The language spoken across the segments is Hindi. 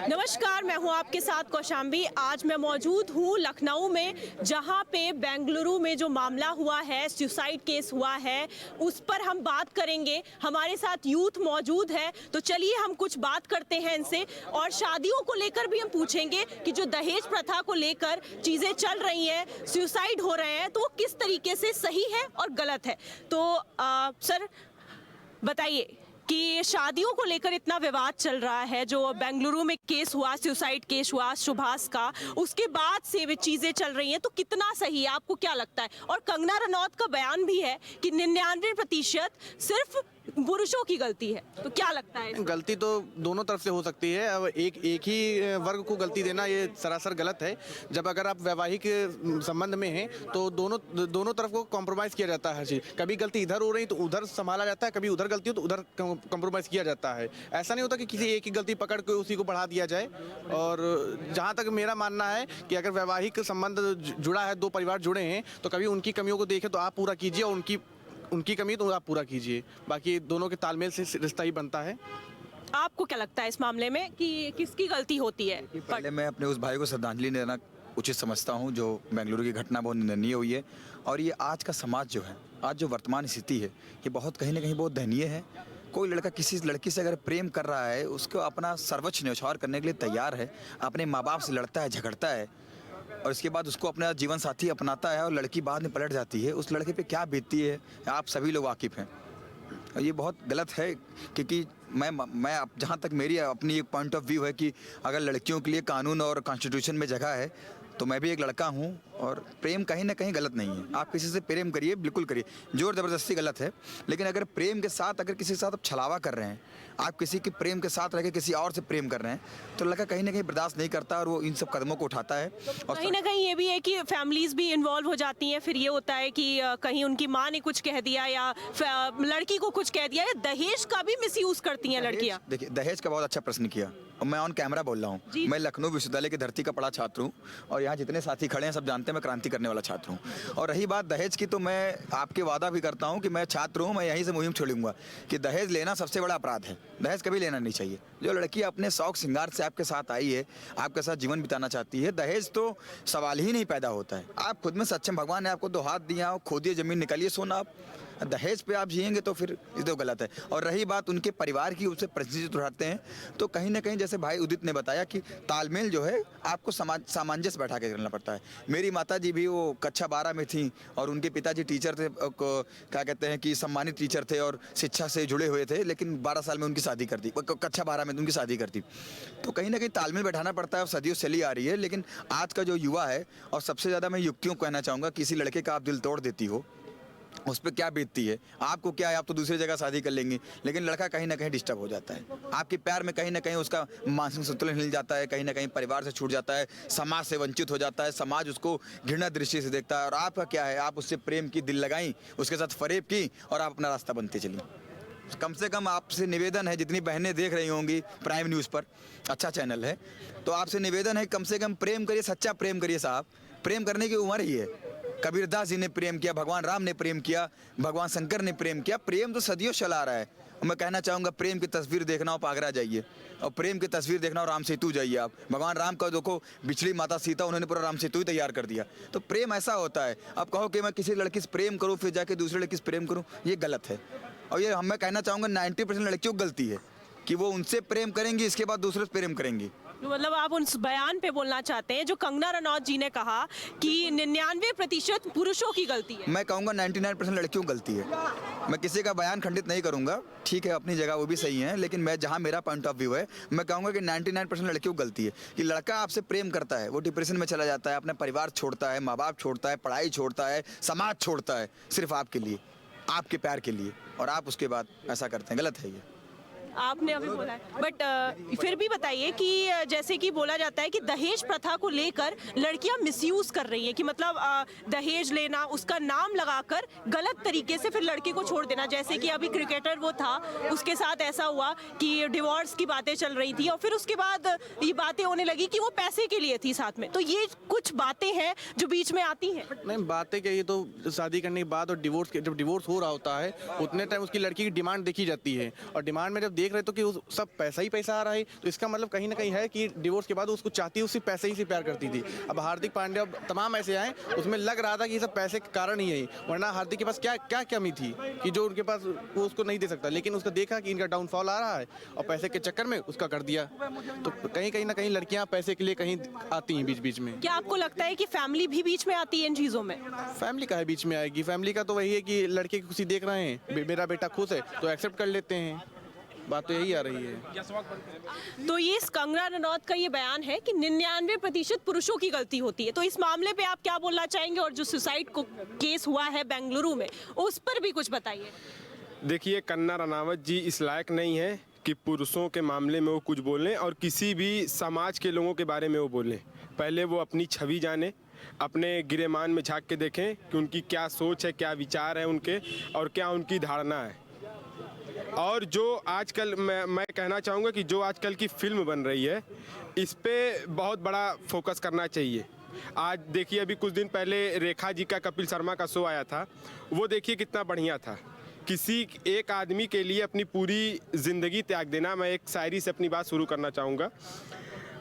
नमस्कार, मैं हूं आपके साथ कौशाम्बी। आज मैं मौजूद हूं लखनऊ में, जहां पे बेंगलुरु में जो मामला हुआ है, सुसाइड केस हुआ है, उस पर हम बात करेंगे। हमारे साथ यूथ मौजूद है, तो चलिए हम कुछ बात करते हैं इनसे। और शादियों को लेकर भी हम पूछेंगे कि जो दहेज प्रथा को लेकर चीज़ें चल रही हैं, सुसाइड हो रहे हैं, तो वो किस तरीके से सही है और गलत है। तो सर बताइए कि शादियों को लेकर इतना विवाद चल रहा है, जो बेंगलुरु में केस हुआ, सुसाइड केस हुआ सुभाष का, उसके बाद से वे चीजें चल रही हैं, तो कितना सही है, आपको क्या लगता है? और कंगना रनौत का बयान भी है कि 99% सिर्फ पुरुषों की गलती है, तो क्या लगता है? गलती तो दोनों तरफ से हो सकती है। अब एक ही वर्ग को गलती देना ये सरासर गलत है। जब अगर आप वैवाहिक संबंध में हैं तो दोनों तरफ को कॉम्प्रोमाइज़ किया जाता है हर चीज़। कभी गलती इधर हो रही तो उधर संभाला जाता है, कभी उधर गलती हो तो उधर कॉम्प्रोमाइज़ किया जाता है। ऐसा नहीं होता कि किसी एक ही गलती पकड़ के उसी को बढ़ा दिया जाए। और जहाँ तक मेरा मानना है कि अगर वैवाहिक संबंध जुड़ा है, दो परिवार जुड़े हैं, तो कभी उनकी कमियों को देखें तो आप पूरा कीजिए और उनकी कमी तो आप पूरा कीजिए। बाकी दोनों के तालमेल से रिश्ता ही बनता है। आपको क्या लगता है इस मामले में कि किसकी गलती होती है? पहले मैं अपने उस भाई को श्रद्धांजलि देना उचित समझता हूं। जो बेंगलुरु की घटना बहुत निंदनीय हुई है, और ये आज का समाज जो है, आज जो वर्तमान स्थिति है, ये बहुत कहीं ना कहीं बहुत दयनीय है। कोई लड़का किसी लड़की से अगर प्रेम कर रहा है, उसको अपना सर्वोच्च न्यौछावर करने के लिए तैयार है, अपने माँ बाप से लड़ता है, झगड़ता है, और इसके बाद उसको अपना जीवन साथी अपनाता है, और लड़की बाद में पलट जाती है। उस लड़के पे क्या बीतती है आप सभी लोग वाकिफ़ हैं। और ये बहुत गलत है, क्योंकि मैं जहाँ तक मेरी अपनी एक पॉइंट ऑफ व्यू है कि अगर लड़कियों के लिए कानून और कॉन्स्टिट्यूशन में जगह है, तो मैं भी एक लड़का हूँ, और प्रेम कहीं ना कहीं गलत नहीं है। आप किसी से प्रेम करिए, बिल्कुल करिए, जोर ज़बरदस्ती गलत है। लेकिन अगर प्रेम के साथ अगर किसी के साथ आप छलावा कर रहे हैं, आप किसी के प्रेम के साथ रह के किसी और से प्रेम कर रहे हैं, तो लड़का कहीं ना कहीं बर्दाश्त नहीं करता और वो इन सब कदमों को उठाता है। और कहीं ना कहीं ये भी है कि फैमिलीज भी इन्वॉल्व हो जाती हैं। फिर ये होता है कि कहीं उनकी माँ ने कुछ कह दिया या लड़की को कुछ कह दिया, या दहेज का भी मिसयूज करती हैं लड़कियाँ। देखिए, दहेज का बहुत अच्छा प्रश्न किया, और मैं ऑन कैमरा बोल रहा हूँ। मैं लखनऊ विश्वविद्यालय की धरती का पढ़ा छात्र हूँ, और यहाँ जितने साथी खड़े हैं सब जानते हैं मैं क्रांति करने वाला छात्र हूँ। और रही बात दहेज की, तो मैं आपके वादा भी करता हूँ कि मैं छात्र हूँ, मैं यहीं से मुहिम छोड़ूंगा कि दहेज लेना सबसे बड़ा अपराध है। दहेज कभी लेना नहीं चाहिए। जो लड़की अपने शौक श्रृंगार से आपके साथ आई है, आपके साथ जीवन बिताना चाहती है, दहेज तो सवाल ही नहीं पैदा होता है। आप खुद में सक्षम, भगवान ने आपको 2 हाथ दिया, खोदिए जमीन, निकालिए सोना। आप दहेज पे आप जिएंगे तो फिर ये तो गलत है। और रही बात उनके परिवार की, उससे प्रतिनिधित्व उठाते हैं, तो कहीं ना कहीं जैसे भाई उदित ने बताया कि तालमेल जो है आपको सामंजस्य बैठा के करना पड़ता है। मेरी माता जी भी वो कक्षा 12 में थी, और उनके पिताजी टीचर थे, क्या कहते हैं कि सम्मानित टीचर थे और शिक्षा से जुड़े हुए थे, लेकिन 12 साल में उनकी शादी कर दी, कक्षा 12 में उनकी शादी कर दी। तो कहीं ना कहीं तालमेल बैठाना पड़ता है, और सदियों चली आ रही है। लेकिन आज का जो युवा है, और सबसे ज़्यादा मैं युवतियों को कहना चाहूँगा, किसी लड़के का आप दिल तोड़ देती हो, उस पर क्या बीतती है, आपको क्या है, आप तो दूसरी जगह शादी कर लेंगे, लेकिन लड़का कहीं ना कहीं डिस्टर्ब हो जाता है। आपके प्यार में कहीं ना कहीं उसका मानसिक संतुलन हिल जाता है, कहीं ना कहीं परिवार से छूट जाता है, समाज से वंचित हो जाता है, समाज उसको घृणा दृष्टि से देखता है। और आपका क्या है, आप उससे प्रेम की, दिल लगाई, उसके साथ फरेब की, और आप अपना रास्ता बनते चली। कम से कम आपसे निवेदन है, जितनी बहनें देख रही होंगी प्राइम न्यूज़ पर, अच्छा चैनल है, तो आपसे निवेदन है कम से कम प्रेम करिए, सच्चा प्रेम करिए साहब। प्रेम करने की उम्र ही है। कबीरदास जी ने प्रेम किया, भगवान राम ने प्रेम किया, भगवान शंकर ने प्रेम किया। प्रेम तो सदियों चला रहा है। मैं कहना चाहूँगा, प्रेम की तस्वीर देखना हो आगरा जाइए, और प्रेम की तस्वीर देखना हो राम सेतु जाइए। आप भगवान राम का देखो, बिछड़ी माता सीता, उन्होंने पूरा राम सेतु ही तैयार कर दिया। तो प्रेम ऐसा होता है। अब कहो कि मैं किसी लड़की से प्रेम करूँ फिर जाके दूसरे लड़की से प्रेम करूँ, ये गलत है। और ये मैं कहना चाहूँगा 90% लड़कियों की गलती है कि वो उनसे प्रेम करेंगी, इसके बाद दूसरे से प्रेम करेंगी। मतलब आप उस बयान पे बोलना चाहते हैं जो कंगना रनौत जी ने कहा कि 99% पुरुषों की गलती है? मैं कहूँगा 99% लड़कियों की गलती है। मैं किसी का बयान खंडित नहीं करूँगा, ठीक है, अपनी जगह वो भी सही है, लेकिन मैं जहाँ मेरा पॉइंट ऑफ व्यू है, मैं कहूँगा कि 99% लड़कियों की गलती है। कि लड़का आपसे प्रेम करता है, वो डिप्रेशन में चला जाता है, अपना परिवार छोड़ता है, माँ बाप छोड़ता है, पढ़ाई छोड़ता है, समाज छोड़ता है, सिर्फ आपके लिए, आपके प्यार के लिए, और आप उसके बाद ऐसा करते हैं। गलत है ये। आपने अभी बोला है, बट फिर भी बताइए कि जैसे कि बोला जाता है कि दहेज प्रथा को लेकर लड़कियां मिसयूज कर रही हैं, कि मतलब दहेज लेना, उसका नाम लगाकर गलत तरीके से फिर लड़की को छोड़ देना। जैसे कि अभी क्रिकेटर वो था, उसके साथ ऐसा हुआ कि डिवोर्स की बातें चल रही थी, और फिर उसके बाद ये बातें होने लगी कि वो पैसे के लिए थी साथ में। तो ये कुछ बातें हैं जो बीच में आती हैं। नहीं, बातें क्या, ये तो शादी करने के बाद और जब डिवोर्स हो रहा होता है, उतने टाइम उसकी लड़की की डिमांड देखी जाती है, और डिमांड में जब देख रहे तो कि उस सब पैसा ही पैसा आ रहा है, तो इसका मतलब कहीं ना कहीं है कि डिवोर्स के बाद उसको चाहती, उससे पैसे ही से प्यार करती थी। अब हार्दिक पांड्या तमाम ऐसे आए, उसमें लग रहा था कि ये सब पैसे के कारण ही है, वरना हार्दिक के पास क्या क्या कमी थी कि जो उनके पास वो उसको नहीं दे सकता, लेकिन उसका देखा कि इनका डाउनफॉल आ रहा है और पैसे के चक्कर में उसका कर दिया। तो कहीं ना कहीं लड़कियां पैसे के लिए कहीं आती हैं बीच बीच में। क्या आपको लगता है कि फैमिली भी बीच में आती है इन चीजों में? फैमिली का है बीच में आएगी, फैमिली का तो वही है कि लड़के की खुशी देख रहे हैं, मेरा बेटा खुश है तो एक्सेप्ट कर लेते हैं, बात तो यही आ रही है। तो ये इस कंगना रनौत का ये बयान है कि 99% पुरुषों की गलती होती है, तो इस मामले पे आप क्या बोलना चाहेंगे? और जो सुसाइड को केस हुआ है बेंगलुरु में, उस पर भी कुछ बताइए। देखिए, कंगना रनावत जी इस लायक नहीं है कि पुरुषों के मामले में वो कुछ बोलें और किसी भी समाज के लोगों के बारे में वो बोलें। पहले वो अपनी छवि जाने, अपने गिरेमान में झांक के देखें कि उनकी क्या सोच है, क्या विचार है उनके और क्या उनकी धारणा है। और जो आजकल मैं कहना चाहूँगा कि जो आजकल की फिल्म बन रही है, इस पे बहुत बड़ा फोकस करना चाहिए। आज देखिए, अभी कुछ दिन पहले रेखा जी का कपिल शर्मा का शो आया था, वो देखिए कितना बढ़िया था। किसी एक आदमी के लिए अपनी पूरी ज़िंदगी त्याग देना। मैं एक शायरी से अपनी बात शुरू करना चाहूँगा।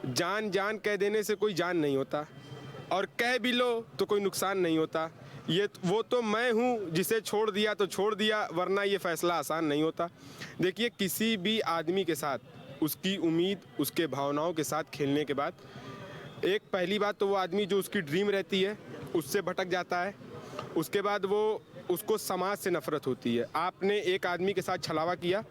जान जान कह देने से कोई जान नहीं होता, और कह भी लो तो कोई नुकसान नहीं होता। वो तो मैं हूँ जिसे छोड़ दिया तो छोड़ दिया, वरना ये फैसला आसान नहीं होता। देखिए, किसी भी आदमी के साथ उसकी उम्मीद, उसके भावनाओं के साथ खेलने के बाद, एक पहली बात तो वो आदमी जो उसकी ड्रीम रहती है उससे भटक जाता है। उसके बाद उसको समाज से नफरत होती है। आपने एक आदमी के साथ छलावा किया,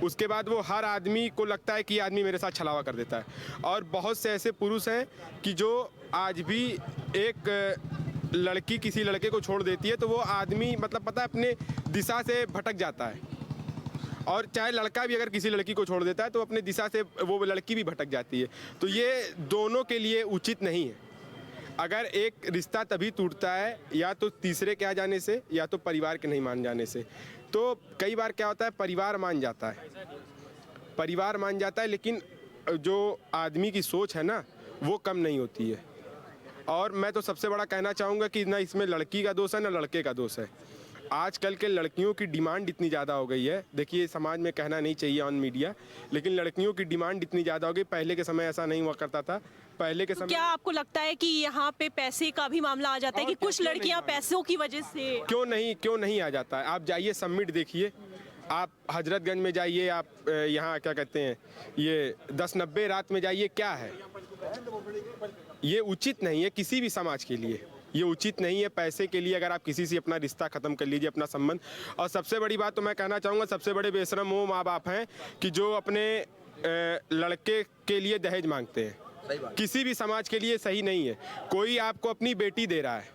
उसके बाद वो हर आदमी को लगता है कि ये आदमी मेरे साथ छलावा कर देता है। और बहुत से ऐसे पुरुष हैं कि जो आज भी एक लड़की किसी लड़के को छोड़ देती है तो वो आदमी मतलब पता है अपने दिशा से भटक जाता है। और चाहे लड़का भी अगर किसी लड़की को छोड़ देता है तो अपने दिशा से वो लड़की भी भटक जाती है। तो ये दोनों के लिए उचित नहीं है। अगर एक रिश्ता तभी टूटता है या तो तीसरे के आ जाने से या तो परिवार के नहीं मान जाने से। तो कई बार क्या होता है, परिवार मान जाता है, लेकिन जो आदमी की सोच है ना, वो कम नहीं होती है। और मैं तो सबसे बड़ा कहना चाहूँगा कि ना इसमें लड़की का दोष है ना लड़के का दोष है। आजकल के लड़कियों की डिमांड इतनी ज़्यादा हो गई है। देखिए, समाज में कहना नहीं चाहिए ऑन मीडिया, लेकिन लड़कियों की डिमांड इतनी ज़्यादा हो गई। पहले के समय ऐसा नहीं हुआ करता था। पहले के समय क्या आपको लगता है कि यहाँ पे पैसे का भी मामला आ जाता है कि कुछ लड़कियाँ पैसों की वजह से? क्यों नहीं आ जाता है? आप जाइए समिट देखिए, आप हजरतगंज में जाइए, आप यहाँ क्या कहते हैं ये 10-90 रात में जाइए, क्या है ये? उचित नहीं है किसी भी समाज के लिए, ये उचित नहीं है। पैसे के लिए अगर आप किसी से अपना रिश्ता ख़त्म कर लीजिए, अपना संबंध। और सबसे बड़ी बात तो मैं कहना चाहूँगा, सबसे बड़े बेशरम वो माँ बाप हैं कि जो अपने लड़के के लिए दहेज मांगते हैं। किसी भी समाज के लिए सही नहीं है। कोई आपको अपनी बेटी दे रहा है,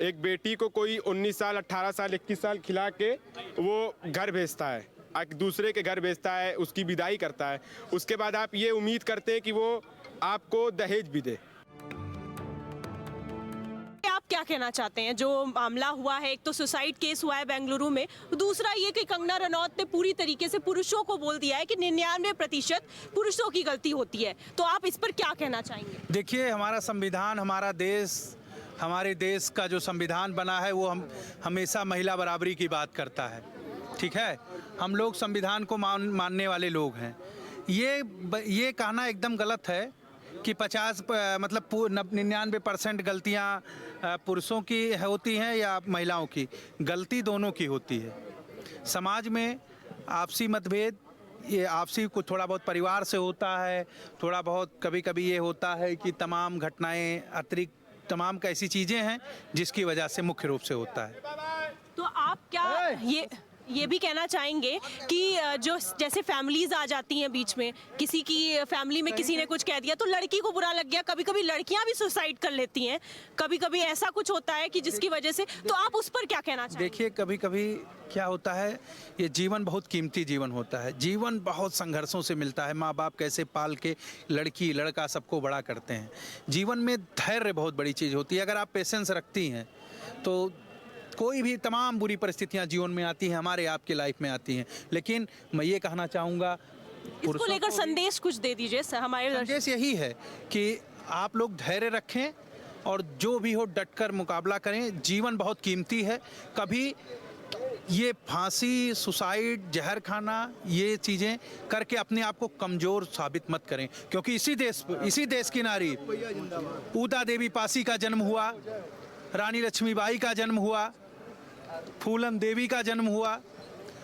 एक बेटी को कोई 19 साल 18 साल 21 साल खिला के वो घर भेजता है, एक दूसरे के घर भेजता है, उसकी विदाई करता है। उसके बाद आप ये उम्मीद करते हैं कि वो आपको दहेज भी दे। आप क्या कहना चाहते हैं? जो मामला हुआ है, एक तो सुसाइड केस हुआ है बेंगलुरु में, दूसरा ये कि कंगना रनौत ने पूरी तरीके से पुरुषों को बोल दिया है कि 99% पुरुषों की गलती होती है। तो आप इस पर क्या कहना चाहेंगे? देखिए, हमारा संविधान, हमारा देश, हमारे देश का जो संविधान बना है वो हमेशा महिला बराबरी की बात करता है। ठीक है, हम लोग संविधान को मानने वाले लोग हैं। ये कहना एकदम गलत है कि 99% गलतियाँ पुरुषों की होती हैं या महिलाओं की। गलती दोनों की होती है। समाज में आपसी मतभेद, ये आपसी कुछ थोड़ा बहुत परिवार से होता है, थोड़ा बहुत कभी कभी ये होता है कि तमाम घटनाएं अतिरिक्त तमाम कैसी चीज़ें हैं जिसकी वजह से मुख्य रूप से होता है। तो आप क्या ये भी कहना चाहेंगे कि जो जैसे फैमिलीज आ जाती हैं बीच में, किसी की फैमिली में किसी ने कुछ कह दिया तो लड़की को बुरा लग गया, कभी कभी लड़कियां भी सुसाइड कर लेती हैं, कभी कभी ऐसा कुछ होता है कि जिसकी वजह से, तो आप उस पर क्या कहना चाहेंगे? देखिए, कभी कभी क्या होता है, ये जीवन बहुत कीमती जीवन होता है। जीवन बहुत संघर्षों से मिलता है। माँ बाप कैसे पाल के लड़की लड़का सबको बड़ा करते हैं। जीवन में धैर्य बहुत बड़ी चीज़ होती है। अगर आप पेशेंस रखती हैं तो कोई भी तमाम बुरी परिस्थितियां जीवन में आती हैं, हमारे आपके लाइफ में आती हैं। लेकिन मैं ये कहना चाहूँगा, इसको लेकर संदेश कुछ दे दीजिए हमारे। संदेश यही है कि आप लोग धैर्य रखें और जो भी हो डटकर मुकाबला करें। जीवन बहुत कीमती है। कभी ये फांसी, सुसाइड, जहर खाना, ये चीज़ें करके अपने आप को कमज़ोर साबित मत करें, क्योंकि इसी देश की नारी ऊदा देवी पासी का जन्म हुआ, रानी लक्ष्मीबाई का जन्म हुआ, फूलन देवी का जन्म हुआ।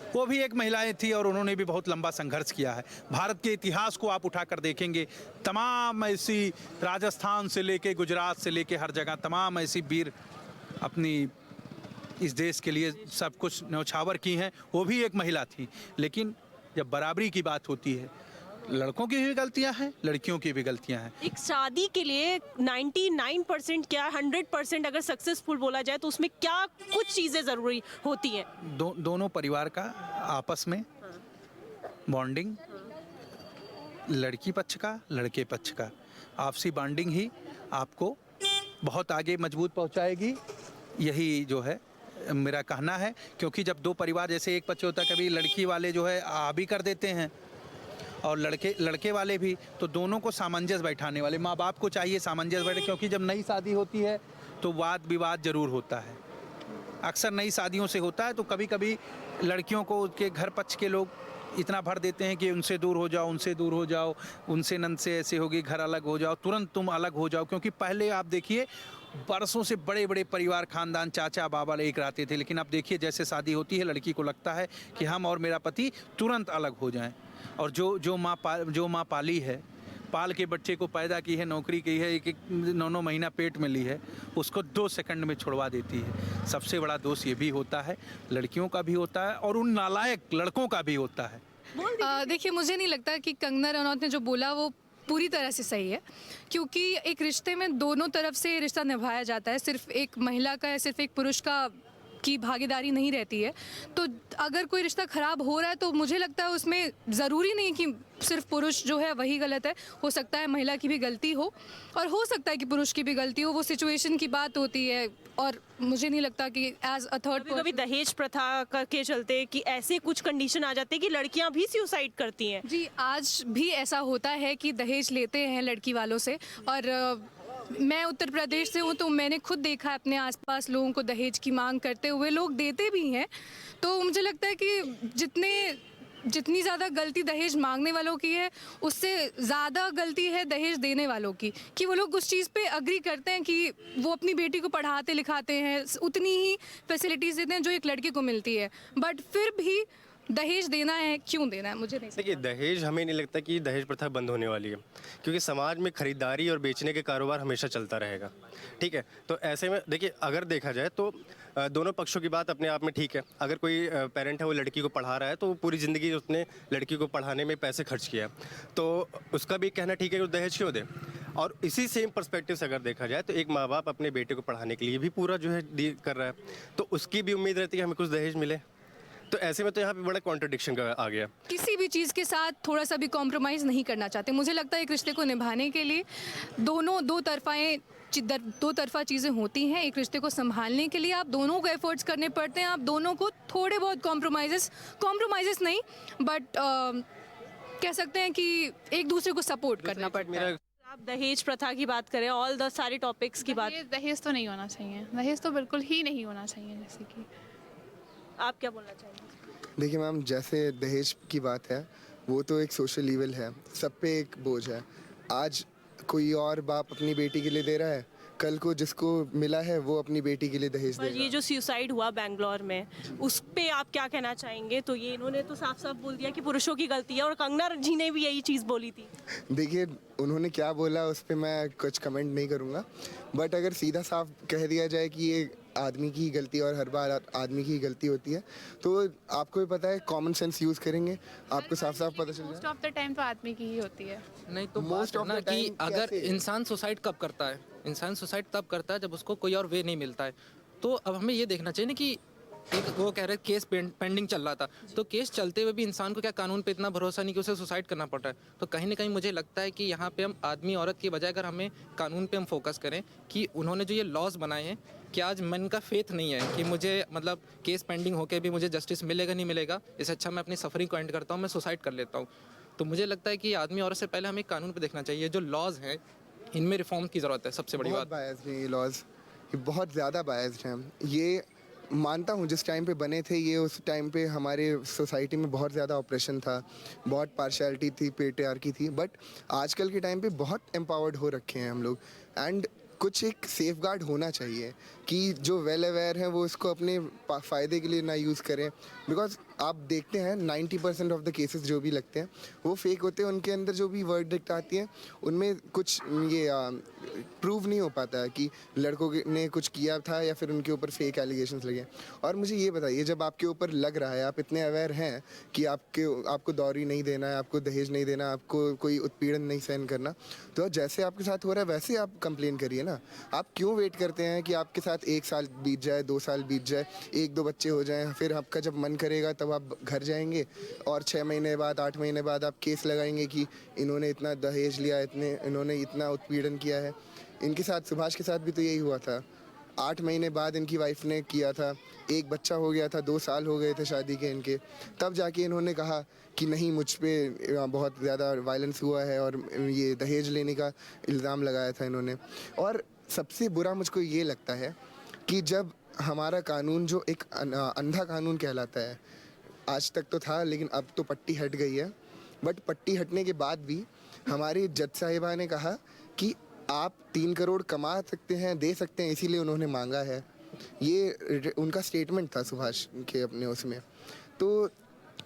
वो भी एक महिलाएं थी और उन्होंने भी बहुत लंबा संघर्ष किया है। भारत के इतिहास को आप उठाकर देखेंगे, तमाम ऐसी, राजस्थान से लेके गुजरात से लेके हर जगह तमाम ऐसी वीर अपनी इस देश के लिए सब कुछ न्यौछावर की हैं। वो भी एक महिला थी। लेकिन जब बराबरी की बात होती है, लड़कों की भी गलतियां हैं, लड़कियों की भी गलतियां हैं। एक शादी के लिए 99% क्या 100% अगर सक्सेसफुल बोला जाए तो उसमें क्या कुछ चीज़ें ज़रूरी होती हैं? दोनों परिवार का आपस में बॉन्डिंग, लड़की पक्ष का, लड़के पक्ष का आपसी बॉन्डिंग ही आपको बहुत आगे मजबूत पहुंचाएगी। यही जो है मेरा कहना है, क्योंकि जब दो परिवार, जैसे एक पक्ष होता है, कभी लड़की वाले जो है आ भी कर देते हैं और लड़के वाले भी, तो दोनों को सामंजस्य बैठाने वाले माँ बाप को चाहिए सामंजस्य बैठे, क्योंकि जब नई शादी होती है तो वाद विवाद जरूर होता है। अक्सर नई शादियों से होता है, तो कभी कभी लड़कियों को उसके घर पक्ष के लोग इतना भर देते हैं कि उनसे दूर हो जाओ, उनसे दूर हो जाओ, उनसे नंद से ऐसे होगी, घर अलग हो जाओ, तुरंत तुम अलग हो जाओ। क्योंकि पहले आप देखिए बरसों से बड़े बड़े परिवार, खानदान, चाचा बाबा एक रहते थे, लेकिन अब देखिए जैसे शादी होती है लड़की को लगता है कि हम और मेरा पति तुरंत अलग हो जाएं। और जो माँ पाली है, पाल के बच्चे को पैदा की है, नौकरी की है, एक 9 महीना पेट में ली है, उसको 2 सेकंड में छुड़वा देती है। सबसे बड़ा दोष ये भी होता है, लड़कियों का भी होता है और उन नालायक लड़कों का भी होता है। देखिए, मुझे नहीं लगता कि कंगना रनौत ने जो बोला वो पूरी तरह से सही है, क्योंकि एक रिश्ते में दोनों तरफ से रिश्ता निभाया जाता है। सिर्फ एक महिला का या सिर्फ एक पुरुष की भागीदारी नहीं रहती है। तो अगर कोई रिश्ता ख़राब हो रहा है तो मुझे लगता है उसमें ज़रूरी नहीं कि सिर्फ पुरुष जो है वही गलत है। हो सकता है महिला की भी गलती हो और हो सकता है कि पुरुष की भी गलती हो, वो सिचुएशन की बात होती है। और मुझे नहीं लगता कि एज अ थर्ड कभी दहेज प्रथा के चलते कि ऐसे कुछ कंडीशन आ जाते हैं कि लड़कियां भी सुसाइड करती हैं। जी, आज भी ऐसा होता है कि दहेज लेते हैं लड़की वालों से। और मैं उत्तर प्रदेश से हूँ, तो मैंने खुद देखा है अपने आसपास लोगों को दहेज की मांग करते हुए, लोग देते भी हैं। तो मुझे लगता है कि जितनी ज़्यादा गलती दहेज मांगने वालों की है, उससे ज़्यादा गलती है दहेज देने वालों की, कि वो लोग उस चीज़ पे अग्री करते हैं कि वो अपनी बेटी को पढ़ाते लिखाते हैं, उतनी ही फैसिलिटीज़ देते हैं जो एक लड़के को मिलती है, बट फिर भी दहेज देना है, क्यों देना है, मुझे नहीं। देखिए, दहेज, हमें नहीं लगता कि दहेज प्रथा बंद होने वाली है, क्योंकि समाज में खरीदारी और बेचने के कारोबार हमेशा चलता रहेगा। ठीक है, तो ऐसे में देखिए, अगर देखा जाए तो दोनों पक्षों की बात अपने आप में ठीक है। अगर कोई पेरेंट है वो लड़की को पढ़ा रहा है तो पूरी ज़िंदगी उसने लड़की को पढ़ाने में पैसे खर्च किया, तो उसका भी कहना ठीक है कि वो दहेज क्यों दे। और इसी सेम पर्सपेक्टिव से अगर देखा जाए तो एक माँ बाप अपने बेटे को पढ़ाने के लिए भी पूरा जो है कर रहा है, तो उसकी भी उम्मीद रहती है कि हमें कुछ दहेज मिले। तो ऐसे में तो यहाँ पे बड़ा कॉन्ट्रडिक्शन आ गया। किसी भी चीज़ के साथ थोड़ा सा भी कॉम्प्रोमाइज़ नहीं करना चाहते। मुझे लगता है एक रिश्ते को निभाने के लिए दो तरफा चीज़ें होती हैं। एक रिश्ते को संभालने के लिए आप दोनों को एफर्ट्स करने पड़ते हैं, आप दोनों को थोड़े बहुत कॉम्प्रोमाइज़ेस नहीं, बट कह सकते हैं कि एक दूसरे को सपोर्ट करना पड़ता है। आप दहेज प्रथा की बात करें, ऑल द सारे टॉपिक्स की बात, दहेज तो नहीं होना चाहिए, दहेज तो बिल्कुल ही नहीं होना चाहिए। जैसे कि आप क्या बोलना चाहेंगे? देखिए मैम, जैसे दहेज की बात है, वो तो एक सोशल ईवल है, सब पे एक बोझ है। आज कोई और बाप अपनी बेटी के लिए दे रहा है, कल को जिसको मिला है वो अपनी बेटी के लिए दहेज दे और रहा है। ये जो सुसाइड हुआ बेंगलोर में, उस पे आप क्या कहना चाहेंगे? तो ये इन्होंने तो साफ साफ बोल दिया कि पुरुषों की गलती है, और कंगना जी ने भी यही चीज़ बोली थी। देखिए, उन्होंने क्या बोला उस पर मैं कुछ कमेंट नहीं करूँगा, बट अगर सीधा साफ कह दिया जाए कि ये आदमी की ही गलती और हर बार आदमी की ही गलती होती है, तो आपको भी पता है, कॉमन सेंस यूज़ करेंगे, आपको साफ साफ पता चल मोस्ट ऑफ द टाइम तो आदमी की ही होती है। नहीं तो Most बात of है ना the कि time अगर कैसे? इंसान सुसाइड कब करता है, इंसान सुसाइड तब करता है जब उसको कोई और वे नहीं मिलता है। तो अब हमें ये देखना चाहिए ना कि एक वो कह रहे केस पेंडिंग चल रहा था, तो केस चलते हुए भी इंसान को क्या कानून पे इतना भरोसा नहीं कि उसे सुसाइड करना पड़ रहा है। तो कहीं ना कहीं मुझे लगता है कि यहाँ पे हम आदमी औरत की बजाय अगर हमें कानून पे हम फोकस करें कि उन्होंने जो ये लॉज बनाए हैं, कि आज मन का फेथ नहीं है कि मुझे मतलब केस पेंडिंग होके भी मुझे जस्टिस मिलेगा नहीं मिलेगा, इससे अच्छा मैं अपनी सफरिंग को एंड करता हूँ, मैं सुसाइड कर लेता हूँ। तो मुझे लगता है कि आदमी औरत से पहले हमें कानून पे देखना चाहिए। जो लॉज हैं इनमें रिफॉर्म की ज़रूरत है, सबसे बड़ी बात। बायस्ड हैं ये लॉज, ये बहुत ज़्यादा बायस्ड हैं। ये मानता हूँ जिस टाइम पे बने थे ये, उस टाइम पे हमारे सोसाइटी में बहुत ज़्यादा ऑपरेशन था, बहुत पार्शियलिटी थी, पेट्रियार्की थी, बट आजकल के टाइम पे बहुत एम्पावर्ड हो रखे हैं हम लोग। एंड कुछ एक सेफ गार्ड होना चाहिए कि जो वेल अवेयर हैं वो इसको अपने फ़ायदे के लिए ना यूज़ करें। बिकॉज आप देखते हैं 90% ऑफ द केसेस जो भी लगते हैं वो फेक होते हैं। उनके अंदर जो भी वर्डिक्ट आती है उनमें कुछ ये प्रूव नहीं हो पाता है कि लड़कों ने कुछ किया था या फिर उनके ऊपर फेक एलिगेशंस लगे। और मुझे ये बताइए, जब आपके ऊपर लग रहा है, आप इतने अवेयर हैं कि आपको दौरी नहीं देना है, आपको दहेज नहीं देना, आपको कोई उत्पीड़न नहीं सहन करना, तो जैसे आपके साथ हो रहा है वैसे आप कंप्लेन करिए ना। आप क्यों वेट करते हैं कि आपके साथ 1 साल बीत जाए, 2 साल बीत जाए, 1-2 बच्चे हो जाएं, फिर आपका जब मन करेगा तब आप घर जाएंगे और 6 महीने बाद, 8 महीने बाद आप केस लगाएंगे कि इन्होंने इतना दहेज लिया, इन्होंने इतना उत्पीड़न किया है। इनके साथ, सुभाष के साथ भी तो यही हुआ था। 8 महीने बाद इनकी वाइफ ने किया था, 1 बच्चा हो गया था, 2 साल हो गए थे शादी के इनके, तब जाके इन्होंने कहा कि नहीं, मुझ पे बहुत ज़्यादा वायलेंस हुआ है और ये दहेज लेने का इल्ज़ाम लगाया था इन्होंने। और सबसे बुरा मुझको ये लगता है कि जब हमारा कानून जो एक अंधा कानून कहलाता है, आज तक तो था लेकिन अब तो पट्टी हट गई है, बट पट्टी हटने के बाद भी हमारी जज साहिबा ने कहा कि आप 3 करोड़ कमा सकते हैं, दे सकते हैं, इसीलिए उन्होंने मांगा है। ये उनका स्टेटमेंट था सुभाष के अपने उसमें। तो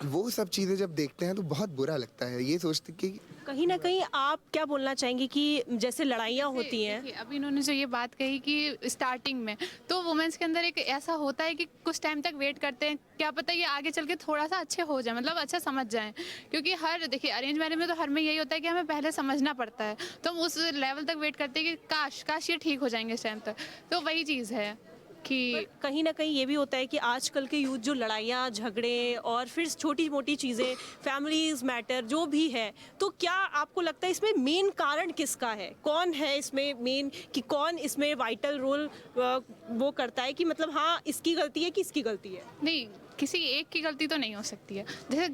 वो सब चीज़ें जब देखते हैं तो बहुत बुरा लगता है। ये सोचते कि कहीं ना कहीं आप क्या बोलना चाहेंगे कि जैसे लड़ाइयाँ होती हैं, देखिए, अभी इन्होंने जो ये बात कही कि स्टार्टिंग में तो वुमेन्स के अंदर एक ऐसा होता है कि कुछ टाइम तक वेट करते हैं, क्या पता ये आगे चल के थोड़ा सा अच्छे हो जाए, मतलब अच्छा समझ जाएं। क्योंकि देखिए अरेंज मैरिज में तो हर में यही होता है कि हमें पहले समझना पड़ता है, तो हम उस लेवल तक वेट करते हैं कि काश ये ठीक हो जाएंगे इस टाइम तक। तो वही चीज़ है कि कहीं ना कहीं ये भी होता है कि आजकल के यूथ जो लड़ाइयाँ, झगड़े और फिर छोटी मोटी चीज़ें, फैमिलीज मैटर जो भी है, तो क्या आपको लगता है इसमें मेन कारण किसका है? कौन है इसमें मेन, कि कौन इसमें वाइटल रोल वो करता है कि मतलब हाँ इसकी गलती है कि इसकी गलती है? नहीं, किसी एक की गलती तो नहीं हो सकती है। जैसे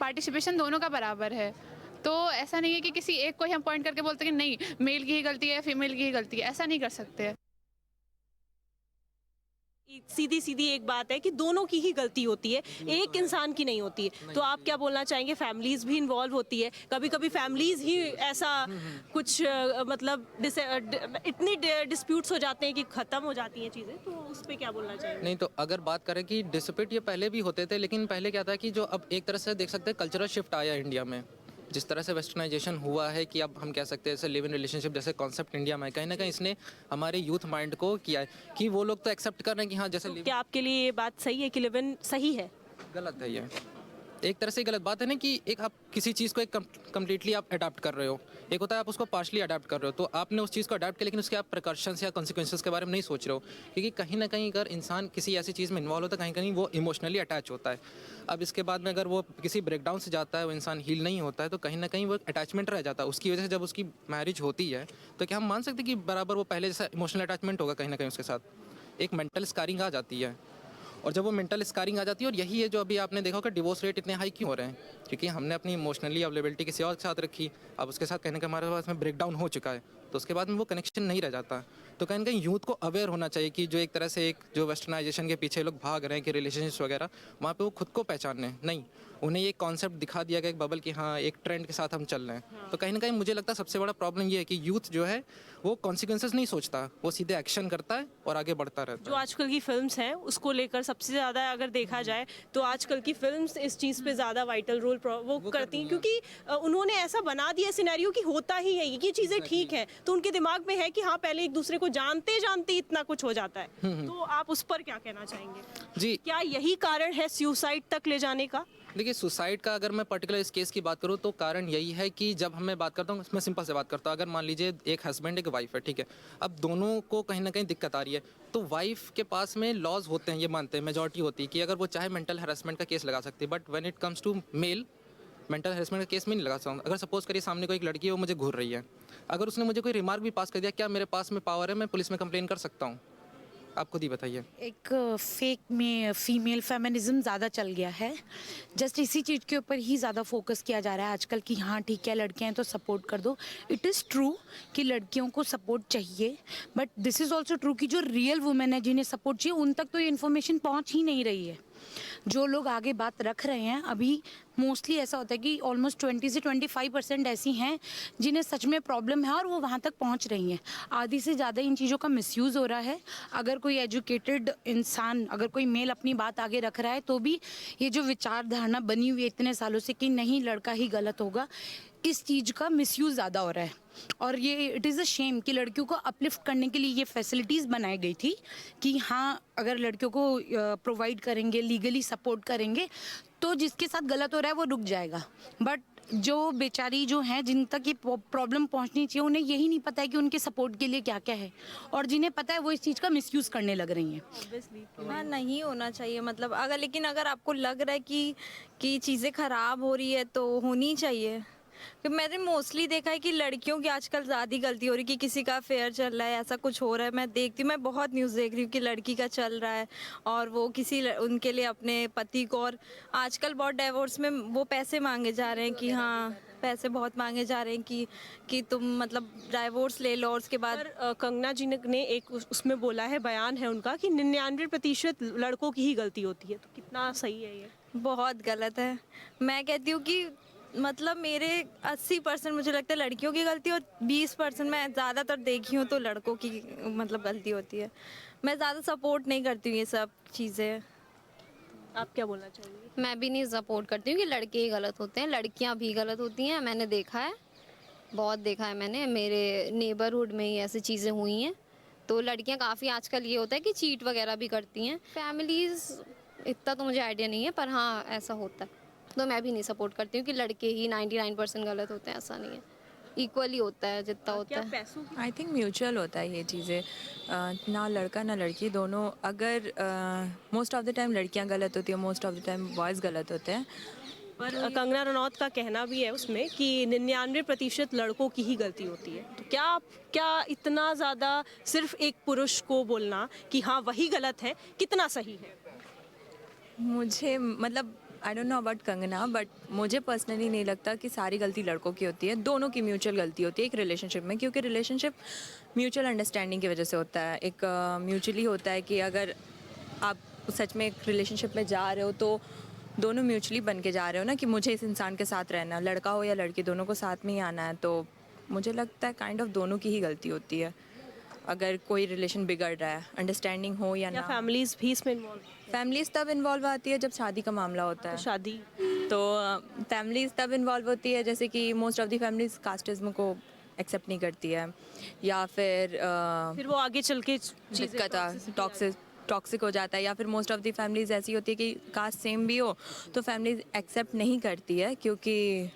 पार्टिसिपेशन दोनों का बराबर है, तो ऐसा नहीं है कि किसी एक को ही हम पॉइंट करके बोलते हैं कि नहीं मेल की ही गलती है, फीमेल की ही गलती है, ऐसा नहीं कर सकते। सीधी सीधी एक बात है कि दोनों की ही गलती होती है, एक इंसान की नहीं होती है। तो आप क्या बोलना चाहेंगे? फैमिलीज भी इन्वॉल्व होती है, कभी कभी फैमिलीज ही ऐसा कुछ मतलब इतनी डिस्प्यूट्स हो जाते हैं कि ख़त्म हो जाती हैं चीज़ें, तो उस पर क्या बोलना चाहेंगे? नहीं, तो अगर बात करें कि डिस्प्यूट ये पहले भी होते थे, लेकिन पहले क्या था कि जो अब एक तरह से देख सकते हैं कल्चरल शिफ्ट आया इंडिया में, जिस तरह से वेस्टर्नाइजेशन हुआ है कि अब हम कह सकते हैं जैसे लिव इन रिलेशनशिप जैसे कॉन्सेप्ट इंडिया में कहीं ना कहीं इसने हमारे यूथ माइंड को किया है कि वो लोग तो एक्सेप्ट कर रहे हैं कि हाँ जैसे क्या आपके लिए ये बात सही है कि लिव इन सही है? गलत है ये, एक तरह से गलत बात है ना कि एक आप किसी चीज़ को एक कम्प्लीटली आप अडाप्ट कर रहे हो, एक होता है आप उसको पार्शली अडाप्ट कर रहे हो, तो आपने उस चीज़ को अडाप्ट किया लेकिन उसके आप प्रिकॉशंस या कॉन्सिक्वेंसेस के बारे में नहीं सोच रहे हो, क्योंकि कहीं ना कहीं अगर इंसान किसी ऐसी चीज़ में इन्वॉल्व होता है कहीं कहीं वो इमोशनली अटैच होता है। अब इसके बाद में अगर वो किसी ब्रेकडाउन से जाता है, वो इंसान हील नहीं होता है, तो कहीं ना कहीं वो अटैचमेंट रह जाता है। उसकी वजह से जब उसकी मैरिज होती है तो क्या हम मान सकते हैं कि बराबर वो पहले जैसा इमोशनल अटैचमेंट होगा? कहीं ना कहीं उसके साथ एक मेंटल स्कारिंग आ जाती है, और जब वो मेंटल स्कारिंग आ जाती है, और यही है जो अभी आपने देखा होगा डिवोर्स रेट इतने हाई क्यों हो रहे हैं, क्योंकि हमने अपनी इमोशनली अवेलेबिलिटी किसी और के साथ रखी, अब उसके साथ कहने का हमारे पास में ब्रेकडाउन हो चुका है, तो उसके बाद में वो कनेक्शन नहीं रह जाता। तो कहीं ना कहीं यूथ को अवेयर होना चाहिए कि जो एक तरह से एक जो वेस्टर्नाइजेशन के पीछे लोग भाग रहे हैं कि रिलेशनशिप्स वगैरह, वहाँ पे वो खुद को पहचानने नहीं, उन्हें ये कॉन्सेप्ट दिखा दिया गया एक बबल कि हाँ एक ट्रेंड के साथ हम चल रहे हैं। तो कहीं ना कहीं मुझे लगता है सबसे बड़ा प्रॉब्लम ये है कि यूथ जो है वो कॉन्सिक्वेंसेस नहीं सोचता, वो सीधे एक्शन करता है और आगे बढ़ता रहता है। जो आजकल की फिल्म्स हैं उसको लेकर सबसे ज़्यादा अगर देखा जाए तो आजकल की फिल्म्स इस चीज़ पे ज़्यादा वाइटल रोल वो करती हैं, क्योंकि उन्होंने ऐसा बना दिया सिनेरियो कि होता ही है, ये चीज़ें ठीक है, तो उनके दिमाग में है कि हाँ पहले एक दूसरे को जानते जानते इतना कुछ हो जाता है। तो आप उस पर क्या कहना चाहेंगे? जी, क्या यही कारण है सुसाइड तक ले जाने का? देखिए सुसाइड का अगर मैं पर्टिकुलर इस केस की बात करूँ तो कारण यही है कि जब मैं बात करता हूँ, मैं सिंपल से बात करता हूँ, अगर मान लीजिए एक हस्बैंड एक वाइफ है, ठीक है, अब दोनों को कहीं ना कहीं दिक्कत आ रही है, तो वाइफ के पास में लॉज होते हैं, ये मानते हैं मेजॉरिटी होती है कि अगर वो चाहे मेंटल हैरेसमेंट का केस लगा सकती है, but when it comes to male mental harassment का केस में नहीं लगा सकता। अगर सपोज करिए सामने कोई एक लड़की है वो मुझे घूर रही है, अगर उसने मुझे कोई रिमार्क भी पास कर दिया, क्या मेरे पास में पावर है मैं पुलिस में कंप्लेन कर सकता हूँ? आप खुद ही बताइए। एक फेक में फीमेल फेमिनिज्म ज़्यादा चल गया है। जस्ट इसी चीज़ के ऊपर ही ज़्यादा फोकस किया जा रहा है आजकल कि हाँ ठीक है लड़कियां हैं तो सपोर्ट कर दो। इट इज़ ट्रू कि लड़कियों को सपोर्ट चाहिए, but this is also true कि जो रियल वुमेन है जिन्हें सपोर्ट चाहिए उन तक तो ये इन्फॉर्मेशन पहुंच ही नहीं रही है। जो लोग आगे बात रख रहे हैं अभी मोस्टली ऐसा होता है कि ऑलमोस्ट 20 से 25% ऐसी हैं जिन्हें सच में प्रॉब्लम है और वो वहाँ तक पहुँच रही हैं। आधी से ज़्यादा इन चीज़ों का मिसयूज़ हो रहा है। अगर कोई एजुकेटेड इंसान, अगर कोई मेल अपनी बात आगे रख रहा है तो भी ये जो विचारधारणा बनी हुई है इतने सालों से कि नहीं लड़का ही गलत होगा, इस चीज़ का मिसयूज़ ज़्यादा हो रहा है। और ये इट इज़ अ शेम कि लड़कियों को अपलिफ्ट करने के लिए ये फैसिलिटीज़ बनाई गई थी कि हाँ अगर लड़कियों को प्रोवाइड करेंगे, लीगली सपोर्ट करेंगे तो जिसके साथ गलत हो रहा है वो रुक जाएगा। बट जो बेचारी जो हैं जिन तक ये प्रॉब्लम पहुंचनी चाहिए उन्हें यही नहीं पता है कि उनके सपोर्ट के लिए क्या क्या है, और जिन्हें पता है वो इस चीज़ का मिसयूज़ करने लग रही हैं। हाँ, नहीं होना चाहिए मतलब लेकिन अगर आपको लग रहा है कि चीज़ें ख़राब हो रही है तो होनी चाहिए। क्योंकि मैंने मोस्टली देखा है कि लड़कियों की आजकल ज़्यादा गलती हो रही है कि किसी का अफेयर चल रहा है, ऐसा कुछ हो रहा है। मैं देखती हूँ, मैं बहुत न्यूज़ देख रही हूँ कि लड़की का चल रहा है और वो उनके लिए अपने पति को, और आजकल बहुत डाइवोर्स में वो पैसे मांगे जा रहे हैं कि हाँ पैसे बहुत मांगे जा रहे हैं कि तुम मतलब डाइवोर्स ले लो। और उसके बाद कंगना जी ने एक उसमें बोला है, बयान है उनका कि 99% लड़कों की ही गलती होती है। तो कितना सही है ये? बहुत गलत है। मैं कहती हूँ कि मतलब मेरे 80% मुझे लगता है लड़कियों की गलती और 20% मैं ज़्यादातर देखी हूँ तो लड़कों की मतलब गलती होती है। मैं ज़्यादा सपोर्ट नहीं करती हूँ ये सब चीज़ें। आप क्या बोलना चाहेंगे? मैं भी नहीं सपोर्ट करती हूँ कि लड़के ही गलत होते हैं, लड़कियाँ भी गलत होती हैं। मैंने देखा है, बहुत देखा है मैंने, मेरे नेबरहुड में ही ऐसी चीज़ें हुई हैं। तो लड़कियाँ काफ़ी आजकल ये होता है कि चीट वगैरह भी करती हैं। फैमिलीज़ इतना तो मुझे आइडिया नहीं है, पर हाँ ऐसा होता है। तो मैं भी नहीं सपोर्ट करती हूँ कि लड़के ही 99% गलत होते हैं, ऐसा नहीं है। इक्वली होता है जितना होता है। आई थिंक म्यूचुअल होता है ये चीज़ें, ना लड़का ना लड़की दोनों। अगर मोस्ट ऑफ द टाइम लड़कियां गलत होती हैं, most of the time boys गलत होते हैं। पर कंगना रनौत का कहना भी है उसमें कि 99% लड़कों की ही गलती होती है। तो क्या इतना ज़्यादा सिर्फ एक पुरुष को बोलना कि हाँ वही गलत है कितना सही है? मुझे मतलब I don't know about Kangana, but मुझे पर्सनली नहीं लगता कि सारी गलती लड़कों की होती है। दोनों की म्यूचुअल गलती होती है एक रिलेशनशिप में, क्योंकि रिलेशनशिप म्यूचुअल अंडरस्टैंडिंग की वजह से होता है। एक म्यूचुअली होता है कि अगर आप सच में एक रिलेशनशिप में जा रहे हो तो दोनों म्यूचुअली बन के जा रहे हो ना कि मुझे इस इंसान के साथ रहना, लड़का हो या लड़की दोनों को साथ में ही आना है। तो मुझे लगता है काइंड ऑफ दोनों की ही गलती होती है। अगर कोई रिलेशन बिगड़ रहा है, अंडरस्टैंडिंग हो या ना। फैमिलीज भी इसमें इन्वॉल्व? फैमिलीज तब इन्वॉल्व आती है जब शादी का मामला होता है। शादी तो फैमिलीज तब इन्वॉल्व होती है जैसे कि most of the families casteism को एक्सेप्ट नहीं करती है, या फिर वो आगे चल के दिक्कत टॉक्सिक हो जाता है, या फिर मोस्ट ऑफ द फैमिलीज ऐसी होती है कि कास्ट सेम भी हो तो फैमिलीज एक्सेप्ट नहीं करती है, क्योंकि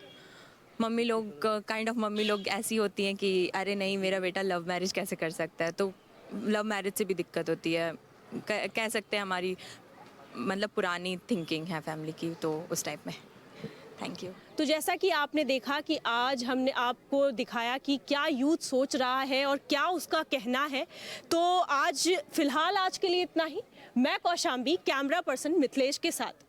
मम्मी लोग ऐसी होती हैं कि अरे नहीं मेरा बेटा लव मैरिज कैसे कर सकता है। तो लव मैरिज से भी दिक्कत होती है, कह सकते हैं हमारी मतलब पुरानी थिंकिंग है फैमिली की, तो उस टाइप में। Thank you. तो जैसा कि आपने देखा कि आज हमने आपको दिखाया कि क्या यूथ सोच रहा है और क्या उसका कहना है। तो आज फिलहाल आज के लिए इतना ही। मैं कौशाम्बी, कैमरा पर्सन मिथिलेश के साथ।